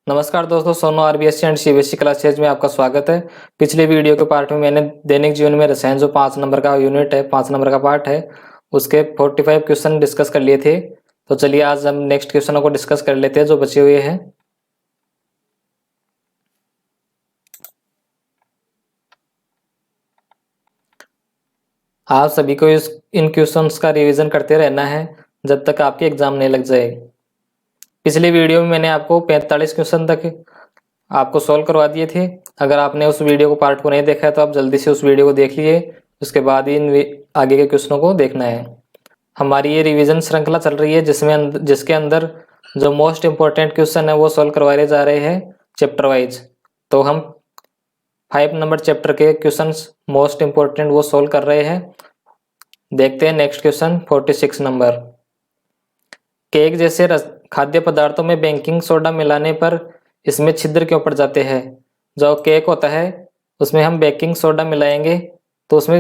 नमस्कार दोस्तों, Sonu RBSC and CBSE classes में आपका स्वागत है। पिछले वीडियो के पार्ट में मैंने दैनिक जीवन में रसायन जो 5 नंबर का यूनिट है, 5 नंबर का पार्ट है, उसके 45 क्वेश्चन डिस्कस कर लिए थे। तो चलिए आज हम नेक्स्ट क्वेश्चनों को डिस्कस कर लेते हैं जो बचे हुए हैं। आप सभी को इन क्वेश्चंस का रिवीजन करते रहना है जब तक आपके एग्जाम नहीं लग जाए। पिछले वीडियो में मैंने आपको 45 क्वेश्चन तक आपको सॉल्व करवा दिए थे। अगर आपने उस वीडियो को पार्ट को नहीं देखा है तो आप जल्दी से उस वीडियो को देख लीजिए, उसके बाद ही इन आगे के क्वेश्चनों को देखना है। हमारी ये रिवीजन श्रृंखला चल रही है जिसके अंदर जो मोस्ट इंपॉर्टेंट क्वेश्चन है वो सॉल्व करवाए जा रहे हैं चैप्टर वाइज। तो हम 5 नंबर चैप्टर के क्वेश्चन मोस्ट इंपॉर्टेंट वो सॉल्व कर रहे हैं। देखते हैं नेक्स्ट क्वेश्चन 46 नंबर। केक जैसे खाद्य पदार्थों में बेकिंग सोडा मिलाने पर इसमें छिद्र क्यों पड़ जाते हैं? जो केक होता है उसमें हम बेकिंग सोडा मिलाएंगे तो उसमें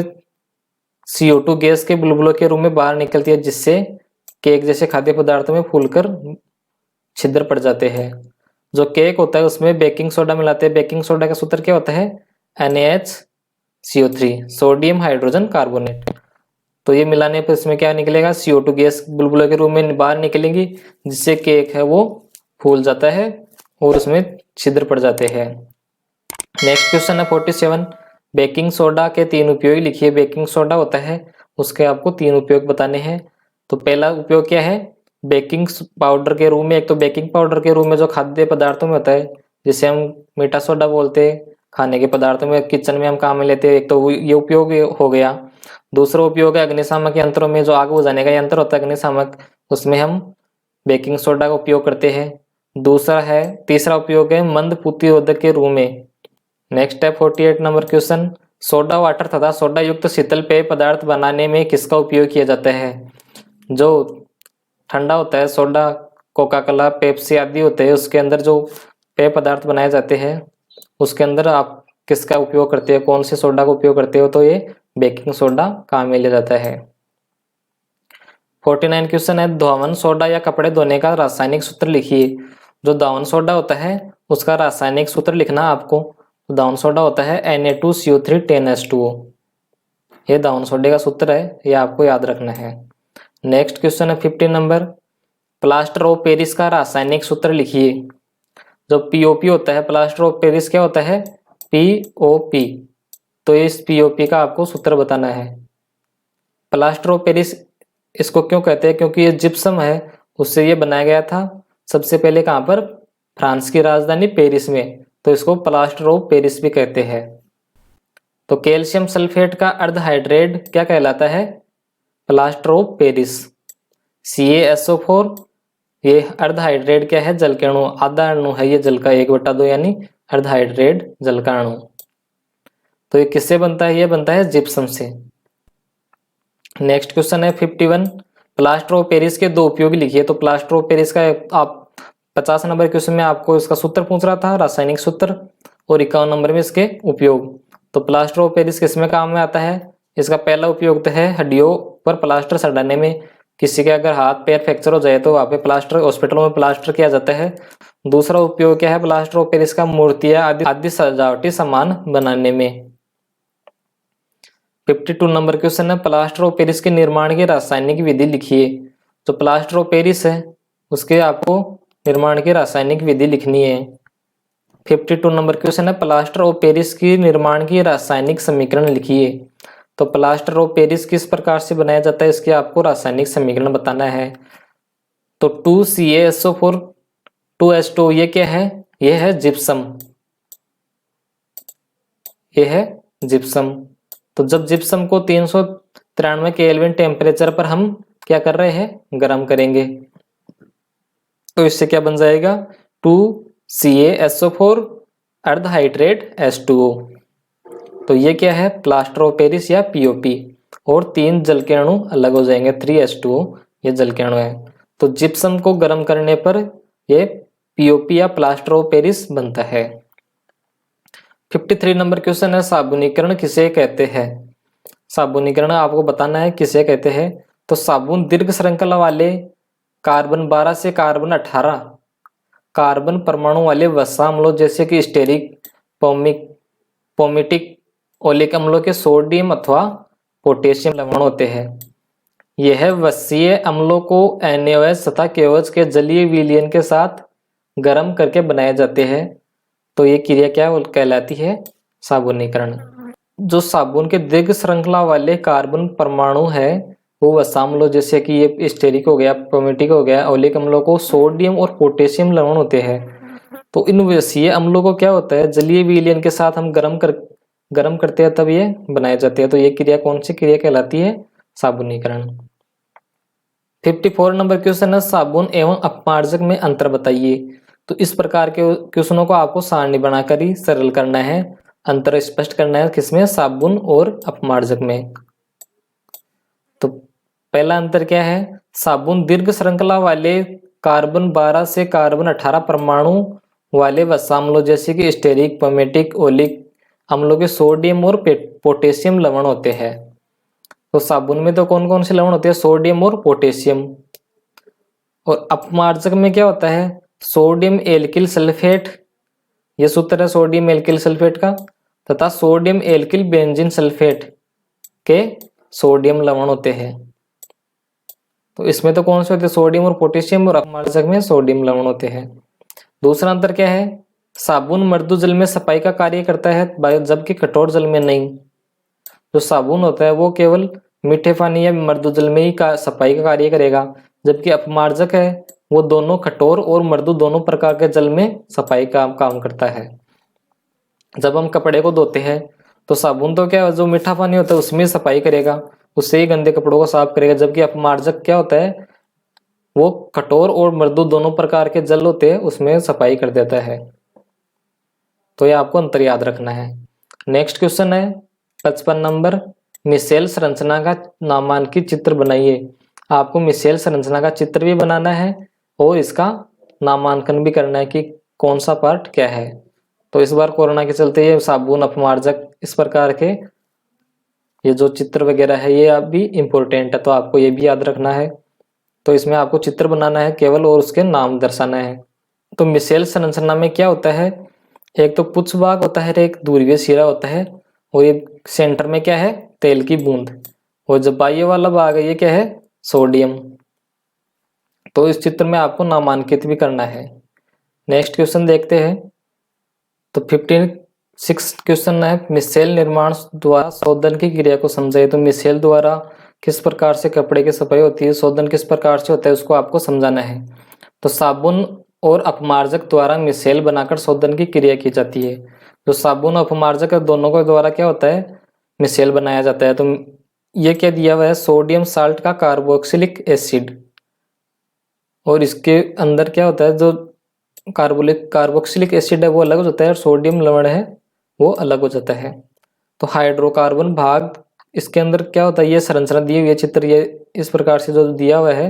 CO2 गैस के बुलबुलों के रूप में बाहर निकलती है, जिससे केक जैसे खाद्य पदार्थों में फूलकर छिद्र पड़ जाते हैं। जो केक होता है उसमें बेकिंग सोडा मिलाते हैं। बेकिंग सोडा का सूत्र क्या होता है? NaHCO3, sodium hydrogen carbonate. तो ये मिलाने पर इसमें क्या निकलेगा? CO2 गैस बुलबुलों के रूप में बाहर निकलेंगी, जिससे केक है वो फूल जाता है और उसमें छिद्र पड़ जाते हैं। नेक्स्ट क्वेश्चन है 47। बेकिंग सोडा के 3 उपयोग लिखिए। बेकिंग सोडा होता है उसके आपको 3 उपयोग बताने हैं। तो पहला उपयोग क्या है? बेकिंग पाउडर के रूप में। एक तो बेकिंग पाउडर के रूप में जो खाद्य पदार्थों में होता है, जिसे हम मीठा सोडा बोलते हैं, खाने के पदार्थों में किचन में हम काम में लेते हैं, एक तो ये उपयोग हो गया। दूसरा उपयोग है अग्निशामक यंत्रों में, जो आग बुझाने का यंत्र होता है अग्निशामक, उसमें हम बेकिंग सोडा का उपयोग करते हैं। तीसरा उपयोग है मंद प्रतिरोधक के रूप में। नेक्स्ट है 48 नंबर क्वेश्चन। सोडा वाटर तथा सोडा युक्त शीतल पेय पदार्थ बनाने में किसका उपयोग किया जाता है? जो ठंडा होता है सोडा, कोका कोला, पेप्सी आदि होते हैं, उसके अंदर जो पेय पदार्थ बनाए जाते हैं उसके अंदर आप किसका उपयोग करते हो, कौन से सोडा का उपयोग करते हो? तो ये बेकिंग सोडा काम में लिया जाता है। 49 क्वेश्चन है धोवन सोडा या कपड़े धोने का रासायनिक सूत्र लिखिए। जो दावन सोडा होता है उसका रासायनिक सूत्र लिखना आपको। तो दावन सोडा होता है Na2CO3 10H2O। ये दावन सोडे का सूत्र है, ये आपको याद रखना है। नेक्स्ट क्वेश्चन है 50 नंबर। प्लास्टर ऑफ पेरिस का रासायनिक सूत्र लिखिए। जो POP होता है, प्लास्टर ऑफ पेरिस क्या होता है? POP। तो इस POP का आपको सूत्र बताना है। प्लास्टर ऑफ पेरिस इसको क्यों कहते हैं? क्योंकि ये जिप्सम है, उससे ये बनाया गया था सबसे पहले कहाँ पर? फ्रांस की राजधानी पेरिस में। तो इसको प्लास्टर ऑफ पेरिस भी कहते हैं। तो कैल्शियम सल्फेट का अर्धहाइड्रेट क्या कहलाता है? Plaster of Paris. CaSO4। ये अर्धहाइड्रेट क्या है? जल के अणु, आधा अणु है ये जल का 1/2, यानी अर्धहाइड्रेट जल का अणु। तो ये किससे बनता है? ये बनता है जिप्सम से। नेक्स्ट क्वेश्चन है 51। प्लास्टर ऑफ पेरिस के 2 उपयोग लिखिए। तो प्लास्टर ऑफ पेरिस का आप 50 नंबर क्वेश्चन में आपको इसका सूत्र पूछ रहा था, रासायनिक सूत्र, और 51 नंबर में इसके उपयोग। तो प्लास्टर ऑफ पेरिस किस में काम में आता है? इसका पहला उपयोग तो है हड्डियों पर प्लास्टर सटाने में। किसी के अगर हाथ पैर फ्रैक्चर हो जाए तो वहाँ पे प्लास्टर, हॉस्पिटलों में प्लास्टर किया जाता है। दूसरा उपयोग क्या है प्लास्टर ऑफ पेरिस का? मूर्तियां आदि सजावटी सामान बनाने में। 52 नंबर क्वेश्चन है प्लास्टर ऑफ पेरिस के निर्माण की रासायनिक विधि लिखिए। जो प्लास्टर ऑफ पेरिस है उसके आपको निर्माण की रासायनिक विधि लिखनी है। 52 नंबर क्वेश्चन है प्लास्टर ऑफ पेरिस की निर्माण की रासायनिक समीकरण लिखिए। तो प्लास्टर ऑफ पेरिस किस प्रकार से बनाया जाता है, इसके आपको रासायनिक समीकरण बताना है। तो 2CaSO4 2H2O ये क्या है? ये है जिप्सम। ये है जिप्सम। तो जब जिप्सम को 393 केल्विन टेम्परेचर पर हम क्या कर रहे हैं? गर्म करेंगे। तो इससे क्या बन जाएगा? 2CaSO4 अर्धहाइड्रेट H2O। तो ये क्या है? प्लास्टर ऑफ पेरिस या POP। और 3 जल के अणु अलग हो जाएंगे, 3H2O ये जल के अणु है। तो जिप्सम को गर्म करने पर ये POP या प्लास्टर ऑफ पेरिस बनता है। 53 नंबर क्वेश्चन है साबुनीकरण किसे कहते हैं? साबुनीकरण आपको बताना है किसे कहते हैं। तो साबुन दीर्घ श्रृंखला वाले कार्बन 12 से कार्बन 18 कार्बन परमाणु वाले वसा अम्लों जैसे कि स्टेरिक, पोमिटिक, ओलिक अम्लों के सोडियम अथवा पोटेशियम लवण होते हैं। यह वसीय अम्लों को NaOH तथा KOH के जलीय विलयन के साथ गर्म करके बनाए जाते हैं। तो ये क्रिया क्या कहलाती है? साबुनीकरण। जो साबुन के दीर्घ श्रृंखला वाले कार्बन परमाणु है वो वसा अम्लों जैसे कि ये स्टेरिक हो गया, पोमिटिक हो गया, ओलिक अम्लों को सोडियम और पोटेशियम लवण होते हैं। तो इन वसीय अम्लों को क्या होता है, जलीय विलयन के साथ हम गर्म करते हैं तब ये बनाए जाते हैं। तो ये क्रिया कौन सी क्रिया कहलाती है? साबुनीकरण। 54 नंबर क्वेश्चन है, साबुन एवं अपमार्जक में अंतर बताइए। तो इस प्रकार के क्वेश्चनों को आपको सारणी बनाकर ही सरल करना है, अंतर स्पष्ट करना है किसमें? साबुन और अपमार्जक में। तो पहला अंतर क्या है? साबुन दीर्घ श्रृंखला वाले कार्बन 12 से कार्बन 18 परमाणु वाले वसा अम्लों जैसे कि स्टेरिक, पोमेटिक, ओलिक अम्लों के सोडियम और पोटेशियम लवण होते हैं। तो साबुन में तो कौन कौन से लवण होते हैं? सोडियम और पोटेशियम। और अपमार्जक में क्या होता है? सोडियम एल्किल सल्फेट, ये सूत्र है सोडियम एल्किल सल्फेट का, तथा सोडियम एल्किल बेंजीन सल्फेट के सोडियम लवण होते हैं। तो इसमें तो कौन से होते हैं? सोडियम और पोटेशियम, और अपमार्जक में सोडियम लवण होते हैं। दूसरा अंतर क्या है? साबुन मृदु जल में सफाई का कार्य करता है जबकि कठोर जल में नहीं। जो साबुन होता है वो केवल मीठे पानी या मृदु जल में ही सफाई का कार्य करेगा, जबकि अपमार्जक है वो दोनों कठोर और मृदु दोनों प्रकार के जल में सफाई का काम करता है। जब हम कपड़े को धोते हैं तो साबुन तो क्या, जो मीठा पानी होता है उसमें सफाई करेगा, उससे ही गंदे कपड़ों को साफ करेगा, जबकि अपमार्जक क्या होता है, वो कठोर और मृदु दोनों प्रकार के जल होते हैं उसमें सफाई कर देता है। तो ये आपको अंतर याद रखना है। नेक्स्ट क्वेश्चन है 55 नंबर, मिशेल संरचना का नामांकित चित्र बनाइए। आपको मिशेल संरचना का चित्र भी बनाना है और इसका नामांकन भी करना है कि कौन सा पार्ट क्या है। तो इस बार कोरोना के चलते ये साबुन, अपमार्जक, इस प्रकार के ये जो चित्र वगैरह है ये अभी इम्पोर्टेंट है, तो आपको ये भी याद रखना है। तो इसमें आपको चित्र बनाना है केवल और उसके नाम दर्शाना है। तो मिशेल संरचना में क्या होता है? एक तो पुच्छ भाग होता है, एक ध्रुवीय सिरा होता है, और ये सेंटर में क्या है? तेल की बूंद। और जो बाह्य वाला भाग है ये क्या है? सोडियम। तो इस चित्र में आपको नामांकित भी करना है। नेक्स्ट क्वेश्चन देखते हैं। तो 56 क्वेश्चन है, मिशेल निर्माण द्वारा शोधन की क्रिया को समझाइए। तो मिशेल द्वारा किस प्रकार से कपड़े की सफाई होती है, शोधन किस प्रकार से होता है, उसको आपको समझाना है। तो साबुन और अपमार्जक द्वारा मिशेल बनाकर शोधन की क्रिया की जाती है। जो साबुन और अपमार्जक दोनों के द्वारा क्या होता है? मिशेल बनाया जाता है। तो ये क्या दिया हुआ है? सोडियम साल्ट का कार्बोक्सिलिक एसिड, और इसके अंदर क्या होता है? जो कार्बोक्सिलिक एसिड है वो अलग हो जाता है और सोडियम लवण है वो अलग हो जाता है। तो हाइड्रोकार्बन भाग, इसके अंदर क्या होता है? ये संरचना दी हुई है, चित्र ये इस प्रकार से जो दिया हुआ है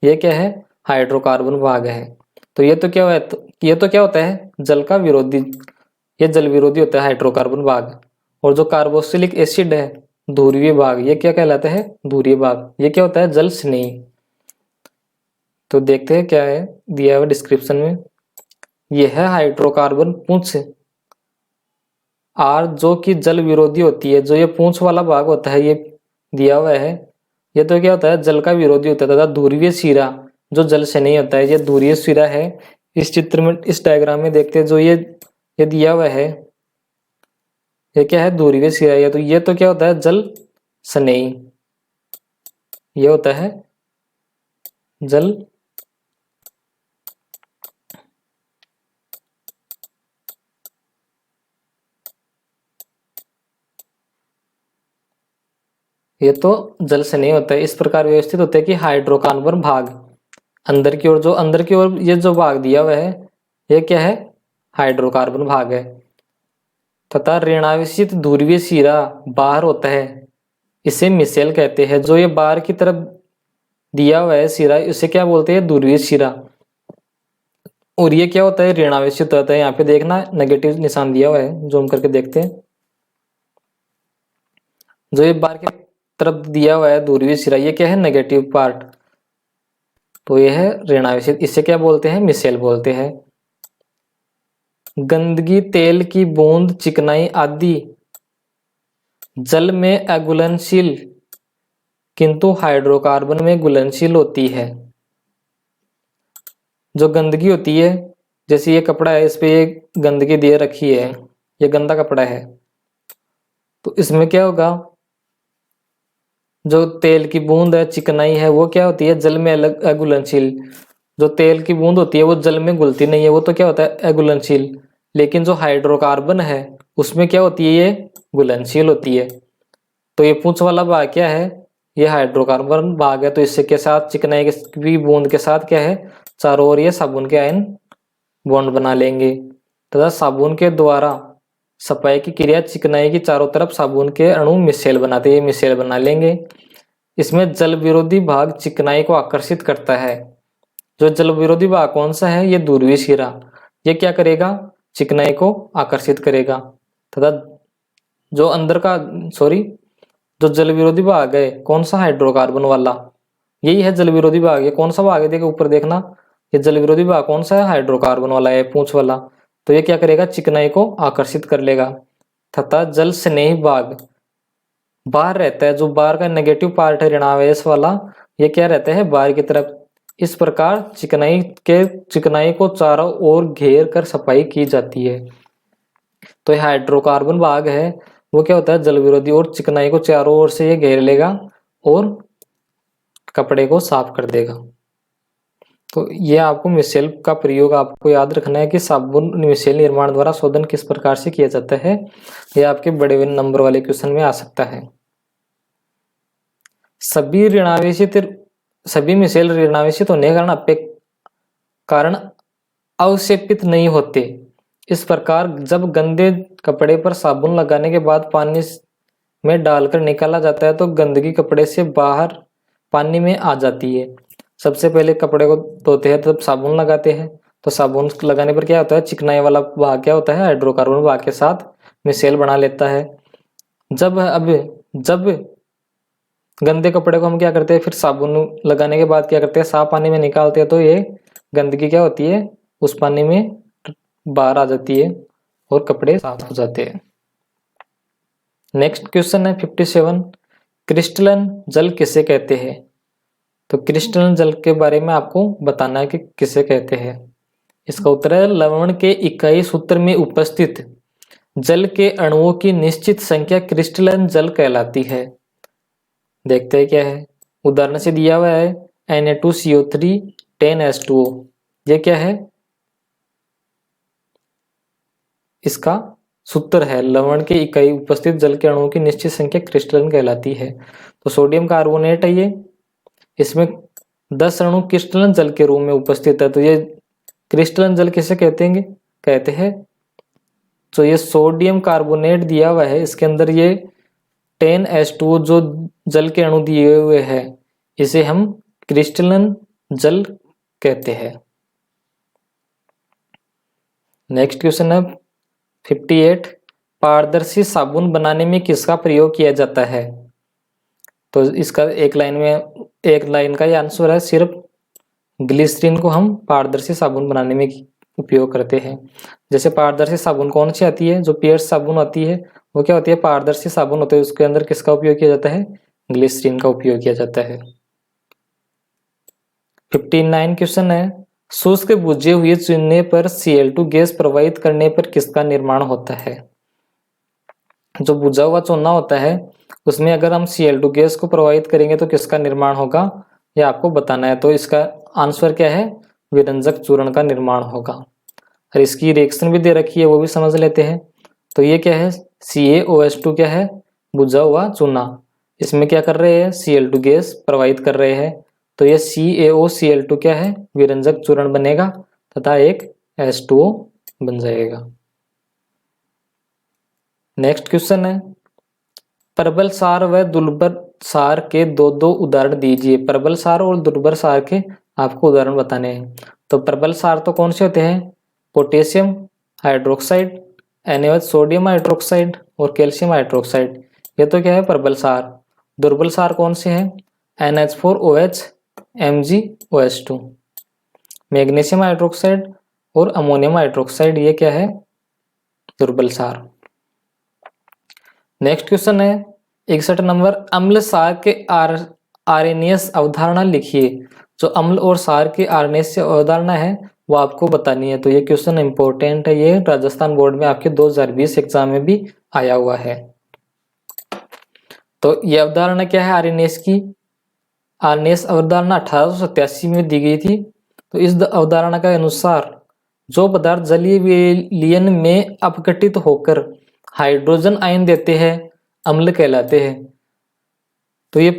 ये क्या है? हाइड्रोकार्बन भाग है। तो ये तो क्या है? ये तो क्या होता है? जल का विरोधी, ये जल विरोधी होता है हाइड्रोकार्बन भाग। और जो कार्बोक्सिलिक एसिड है ध्रुवीय भाग, ये क्या कहलाता है? ध्रुवीय भाग। ये क्या होता है? जल स्नेही। तो देखते हैं क्या है दिया हुआ डिस्क्रिप्शन में। यह है हाइड्रोकार्बन पूंछ आर जो कि जल विरोधी होती है। जो ये पूंछ वाला भाग होता है ये दिया हुआ है, ये तो क्या होता है? जल का विरोधी होता है। तथा ध्रुवीय सिरा जो जल से नहीं होता है, ये ध्रुवीय सिरा है। इस चित्र में, इस डायग्राम में देखते हैं, जो ये दिया हुआ है ये क्या है? ध्रुवीय सिरा है। तो ये तो क्या होता है? जल स्नेही। ये होता है जल ये तो जल से नहीं होता है। इस प्रकार व्यवस्थित होता है कि हाइड्रोकार्बन भाग अंदर की ओर, जो अंदर की ओर ये जो भाग दिया हुआ है ये क्या है? हाइड्रोकार्बन भाग है। तथा ऋणावेशित ध्रुवीय सिरा बाहर होता है, इसे मिशेल कहते हैं। जो ये बाहर की तरफ दिया हुआ है सिरा, इसे क्या बोलते हैं? ध्रुवीय सिरा। और ये क्या होता है? ऋणावेशित होता है। यहाँ पे देखना नेगेटिव निशान दिया हुआ है, जूम करके देखते हैं। जो ये बाहर की तरफ दिया हुआ है ध्रुवीय सिरा, ये क्या है? Negative part. तो यह है ऋणावेशित। इसे क्या बोलते हैं? मिसेल बोलते हैं। गंदगी, तेल की बूंद, चिकनाई आदि जल में अघुलनशील किंतु हाइड्रोकार्बन में घुलनशील होती है। जो गंदगी होती है, जैसे ये कपड़ा है, इस पे ये गंदगी दे रखी है, ये गंदा कपड़ा है, तो इसमें क्या होगा, जो तेल की बूंद है, चिकनाई है, वो क्या होती है? जल में अलग अघुलनशील। जो तेल की बूंद होती है वो जल में घुलती नहीं है, वो तो क्या होता है? अघुलनशील। लेकिन जो हाइड्रोकार्बन है उसमें क्या होती है? ये घुलनशील होती है। तो ये पूंछ वाला भाग क्या है? ये हाइड्रोकार्बन भाग है। तो इससे के साथ चिकनाई की बूंद के साथ क्या है? चारों ओर ये साबुन के आयन बॉन्ड बना लेंगे तथा साबुन के द्वारा सफाई की क्रिया चिकनाई की चारों तरफ साबुन के अणु मिसेल बनाते हैं, मिसेल बना लेंगे। इसमें जल विरोधी भाग चिकनाई को आकर्षित करता है। जो जल विरोधी भाग कौन सा है? ये ध्रुवीय शिरा। ये क्या करेगा? चिकनाई को आकर्षित करेगा। तथा जो अंदर का जो जल विरोधी भाग है कौन सा? हाइड्रोकार्बन वाला, यही है जल विरोधी भाग। ये कौन सा भाग है? देखो ऊपर देखना, ये जल विरोधी भाग कौन सा है? हाइड्रोकार्बन वाला है, पूंछ वाला। तो ये क्या करेगा? चिकनाई को आकर्षित कर लेगा। तथा जल स्नेही भाग बाहर रहता है, जो बाहर का नेगेटिव पार्ट है ऋणावेश वाला, ये क्या रहता है? बाहर की तरफ। इस प्रकार चिकनाई को चारों ओर घेर कर सफाई की जाती है। तो ये हाइड्रोकार्बन भाग है, वो क्या होता है? जल विरोधी, और चिकनाई को चारों ओर से ये घेर लेगा और कपड़े को साफ कर देगा। तो ये आपको मिसेल का प्रयोग आपको याद रखना है कि साबुन मिसेल निर्माण द्वारा शोधन किस प्रकार से किया जाता है। ये आपके बड़े नंबर वाले क्वेश्चन में आ सकता है। सभी मिसेल ऋणावेशित होने के कारण अवक्षेपित नहीं होते। इस प्रकार जब गंदे कपड़े पर साबुन लगाने के बाद पानी में डालकर निकाला जाता है तो गंदगी कपड़े से बाहर पानी में आ जाती है। सबसे पहले कपड़े को धोते हैं तब साबुन लगाते हैं, तो साबुन लगाने पर क्या होता है? चिकनाई वाला भाग क्या होता है? हाइड्रोकार्बन भाग के साथ मिसेल बना लेता है। जब गंदे कपड़े को हम क्या करते हैं? फिर साबुन लगाने के बाद क्या करते हैं? साफ पानी में निकालते हैं, तो ये गंदगी क्या होती है? उस पानी में बाहर आ जाती है और कपड़े साफ हो जाते हैं। नेक्स्ट क्वेश्चन है 57, क्रिस्टलन जल किसे कहते हैं? तो क्रिस्टलन जल के बारे में आपको बताना है कि किसे कहते हैं। इसका उत्तर है लवण के इकाई सूत्र में उपस्थित जल के अणुओं की निश्चित संख्या क्रिस्टलन जल कहलाती है। देखते हैं क्या है। उदाहरण से दिया हुआ है Na2CO3 10H2O। ये क्या है? इसका सूत्र है लवण के इकाई उपस्थित जल के अणुओं की निश्चित संख्या क्रिस्टलन कहलाती है। तो सोडियम कार्बोनेट है ये, इसमें 10 अणु क्रिस्टलन जल के रूप में उपस्थित है। तो ये क्रिस्टलन जल किसे कहते हैं? तो ये सोडियम कार्बोनेट दिया हुआ है, इसके अंदर ये 10H2O जो जल के अणु दिए हुए हैं, इसे हम क्रिस्टलन जल कहते हैं। नेक्स्ट क्वेश्चन है 58, पारदर्शी साबुन बनाने में किसका प्रयोग किया जाता है? तो इसका एक लाइन का ये आंसर है, सिर्फ ग्लिसरीन को हम पारदर्शी साबुन बनाने में उपयोग करते हैं। जैसे पारदर्शी साबुन कौन सी आती है? जो पियर्स साबुन आती है वो क्या होती है? पारदर्शी साबुन होते हैं, उसके अंदर किसका उपयोग किया जाता है? ग्लिसरीन का उपयोग किया जाता है। 59 क्वेश्चन है, शुष्क बुझे हुए चूने पर Cl2 गैस प्रवाहित करने पर किसका निर्माण होता है? जो बुझा हुआ चूना होता है उसमें अगर हम Cl2 गैस को प्रवाहित करेंगे तो किसका निर्माण होगा, ये आपको बताना है। तो इसका आंसर क्या है? विरंजक चूर्ण का निर्माण होगा। और इसकी रिएक्शन भी दे रखी है, वो भी समझ लेते हैं। तो ये क्या है? CaOH2 क्या है? बुझा हुआ चूना। इसमें क्या कर रहे हैं? Cl2 गैस प्रवाहित कर रहे हैं, तो ये CaOCl2 क्या है? विरंजक चूर्ण बनेगा तथा एक H2O बन जाएगा। नेक्स्ट क्वेश्चन है, प्रबल सार व दुर्बल सार के दो उदाहरण दीजिए। प्रबल सार और दुर्बल सार के आपको उदाहरण बताने हैं। तो प्रबल सार तो कौन से होते हैं? Potassium hydroxide, NaOH sodium hydroxide और कैल्शियम हाइड्रोक्साइड। ये तो क्या है? प्रबल सार। दुर्बल सार कौन से हैं? NH4OH MgOH2। मैग्नीशियम हाइड्रोक्साइड और अमोनियम हाइड्रोक्साइड ये क्या है, दुर्बल क्षार। नेक्स्ट क्वेश्चन है 61 नंबर, अम्ल क्षार के आरएनएस अवधारणा लिखिए। जो अम्ल और क्षार की आरएनएस अवधारणा है वो आपको बतानी है। तो ये क्वेश्चन इंपॉर्टेंट है, ये राजस्थान बोर्ड में आपके 2020 एग्जाम में भी आया हुआ है। तो ये अवधारणा क्या है आरएनएस की? आरएनएस अवधारणा 1887 में दी गई थी। तो इस अवधारणा के अनुसार जो पदार्थ जलीय विलयन में अपघटित होकर हाइड्रोजन आयन देते हैं अम्ल कहलाते हैं। तो ये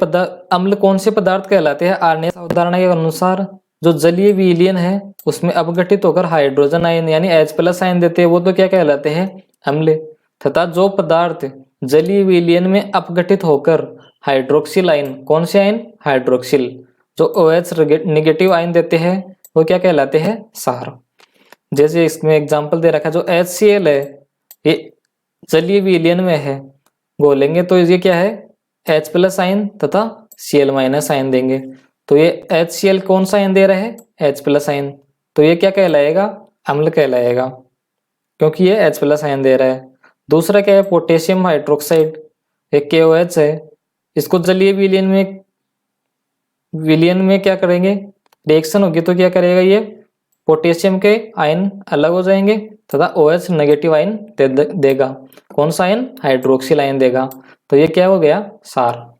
अम्ल कौन से पदार्थ कहलाते हैं? आरएनएस अवधारणा के अनुसार जो जलीय विलयन है उसमें अपघटित होकर हाइड्रोजन आयन यानी H+ आयन देते हैं वो तो क्या कहलाते हैं? अम्ल। तथा जो पदार्थ जलीय विलयन में अपघटित होकर हाइड्रोक्सिल आयन, कौन से आयन? हाइड्रोक्सिल, जो OH नेगेटिव आयन देते हैं वो क्या कहलाते हैं? क्षार। जैसे इसमें एग्जांपल दे रखा है, जो HCl है ये जलीय विलयन में है, घोलेंगे तो ये क्या है? H+ आयन तथा Cl- आयन देंगे। तो ये HCl कौन सा आयन दे रहा है? H+ ion. तो ये क्या कहलाएगा? अम्ल कहलाएगा, क्योंकि ये H+ आयन दे रहा है। दूसरा क्या है? पोटेशियम हाइड्रोक्साइड, एक KOH है। इसको जलीय विलयन में क्या करेंगे? रिएक्शन होगी तो क्या करेगा? ये पोटेशियम के आयन अलग हो जाएंगे तथा OH नेगेटिव आयन देगा। कौन सा आयन? हाइड्रोक्सिल आयन देगा। तो ये क्या हो गया? क्षार।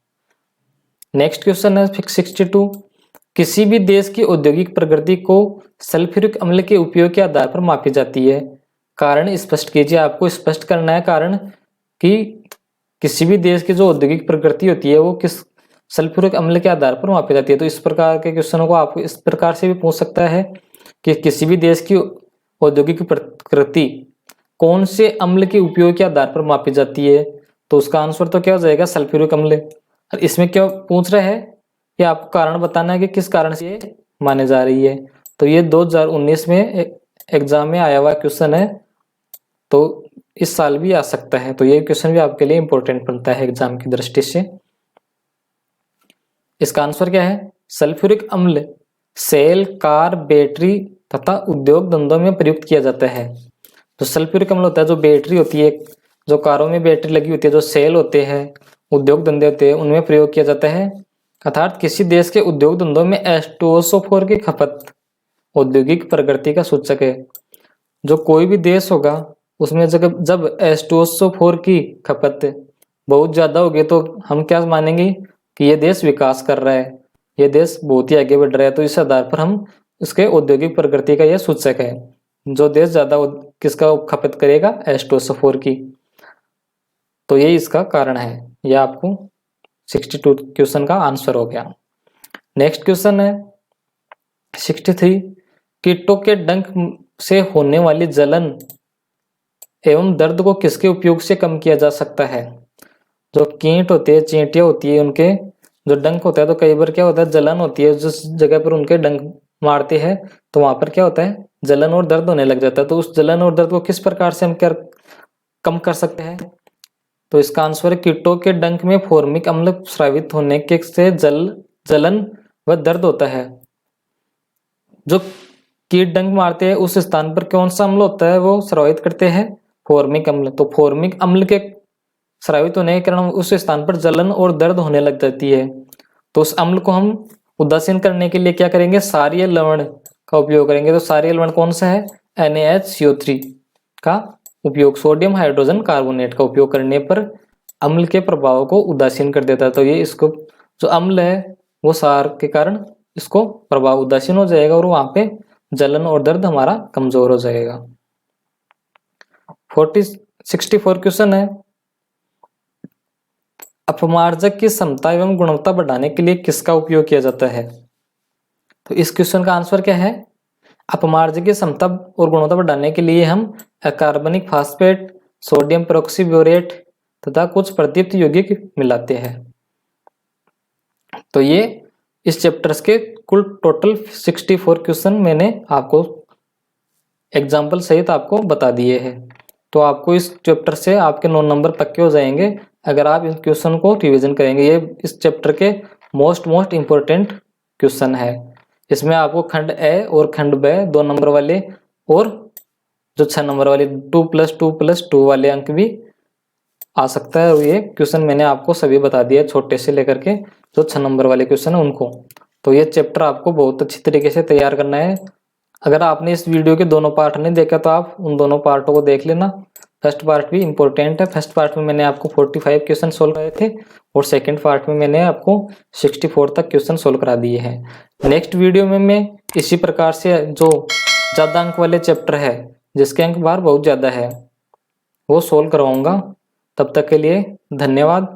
नेक्स्ट क्वेश्चन है 62, किसी भी देश की औद्योगिक प्रगति को सल्फ्यूरिक अम्ल के उपयोग के आधार पर मापी जाती है। कारण स्पष्ट कीजिए। आपको स्पष्ट करना है कारण कि किसी भी देश की जो औद्योगिक प्रगति होती है वो किस सल्फ्यूरिक अम्ल के आधार पर मापी जाती है। तो इस प्रकार के क्वेश्चनों को आपको इस प्रकार से भी पूछ सकता है कि किसी भी देश की औद्योगिक प्रगति कौन से अम्ल के उपयोग के आधार पर मापी जाती है। तो उसका आंसर तो क्या हो जाएगा? सल्फ्यूरिक अम्ल। इसमें क्या पूछ रहा है कि आपको कारण बताना है कि किस कारण से ये माने जा रही है। तो ये 2019 में एग्जाम में आया हुआ क्वेश्चन है, तो इस साल भी आ सकता है। तो ये क्वेश्चन भी आपके लिए इंपॉर्टेंट बनता है एग्जाम की दृष्टि से। इसका आंसर क्या है? सल्फ्यूरिक अम्ल सेल, कार, बैटरी तथा उद्योग धंधों में प्रयुक्त किया जाता है। तो सल्फ्यूरिक अम्ल होता है जो बैटरी होती है, जो कारों में बैटरी लगी होती है, जो सेल होते हैं, उद्योग धंधे होते हैं, उनमें प्रयोग किया जाता है। अर्थात किसी देश के उद्योग धंधों में H2SO4 की खपत औद्योगिक प्रगति का सूचक है। जो कोई भी देश होगा उसमें जब H2SO4 की खपत बहुत ज्यादा होगी तो हम क्या मानेंगे कि ये देश विकास कर रहा है, ये देश बहुत ही आगे बढ़ रहा है। तो इस आधार पर हम इसके औद्योगिक प्रगति का यह सूचक है। जो देश ज्यादा किसका खपत करेगा? H2SO4 की। तो ये इसका कारण है। यह आपको 62 क्वेश्चन का आंसर हो गया। नेक्स्ट क्वेश्चन है 63, कीटों के डंक से होने वाली जलन एवं दर्द को किसके उपयोग से कम किया जा सकता है? जो कीट होते हैं, चींटियां होती है, उनके जो डंक होता है तो कई बार क्या होता है? जलन होती है। जिस जगह पर उनके डंक मारते हैं तो वहां पर क्या होता है? जलन और दर्द होने लग जाता है। तो उस जलन और दर्द को किस प्रकार से हम कम कर सकते हैं? तो इसका आंसर है कीटों के डंक में फॉर्मिक अम्ल स्रावित होने के से जलन व दर्द होता है। जो कीट डंक मारते हैं उस स्थान पर कौन सा अम्ल होता है वो स्रावित करते हैं? फॉर्मिक अम्ल। तो फॉर्मिक अम्ल के स्रावित होने के कारण उस स्थान पर जलन और दर्द होने लग जाती है। तो उस अम्ल को हम उदासीन करने के लिए क्या करेंगे? क्षारीय लवण का उपयोग करेंगे। तो क्षारीय लवण कौन सा है? NaHCO3 का उपयोग, सोडियम हाइड्रोजन कार्बोनेट का उपयोग करने पर अम्ल के प्रभाव को उदासीन कर देता है। तो ये इसको जो अम्ल है वो क्षार के कारण इसको प्रभाव उदासीन हो जाएगा और वहां पे जलन और दर्द हमारा कमजोर हो जाएगा। 64 क्वेश्चन है, अपमार्जक की क्षमता एवं गुणवत्ता बढ़ाने के लिए किसका उपयोग किया जाता है? तो इस क्वेश्चन का आंसर क्या है? अपमार्जक की क्षमता और गुणवत्ता बढ़ाने के लिए हम कार्बनिक फास्फेट, सोडियम पेरोक्सीब्यूरेट तथा कुछ प्रदीप्त यौगिक मिलाते हैं। तो ये इस चैप्टर्स के कुल टोटल 64 क्वेश्चन मैंने आपको एग्जाम्पल सहित आपको बता दिए हैं। तो आपको इस चैप्टर से आपके 9 नंबर पक्के हो जाएंगे अगर आप इस क्वेश्चन को रिवीजन करेंगे। ये इस चैप्टर के मोस्ट इम्पोर्टेंट क्वेश्चन है। इसमें आपको खंड ए और खंड ब 2 नंबर वाले और जो 6 नंबर वाले 2+2+2 वाले अंक भी आ सकता है। ये क्वेश्चन मैंने आपको सभी बता दिया, छोटे से लेकर के जो 6 नंबर वाले क्वेश्चन है उनको। तो ये चैप्टर आपको बहुत अच्छी तरीके से तैयार करना है। अगर आपने इस वीडियो के दोनों पार्ट नहीं देखा तो आप उन दोनों पार्टों को देख लेना। फर्स्ट पार्ट भी इम्पोर्टेंट है। फर्स्ट पार्ट में मैंने आपको 45 क्वेश्चन सोल्व कराए थे और सेकंड पार्ट में मैंने आपको 64 तक क्वेश्चन सोल्व करा दिए हैं। नेक्स्ट वीडियो में मैं इसी प्रकार से जो ज़्यादा अंक वाले चैप्टर है, जिसके अंक बार बहुत ज़्यादा है, वो सोल्व करवाऊंगा। तब तक के लिए धन्यवाद।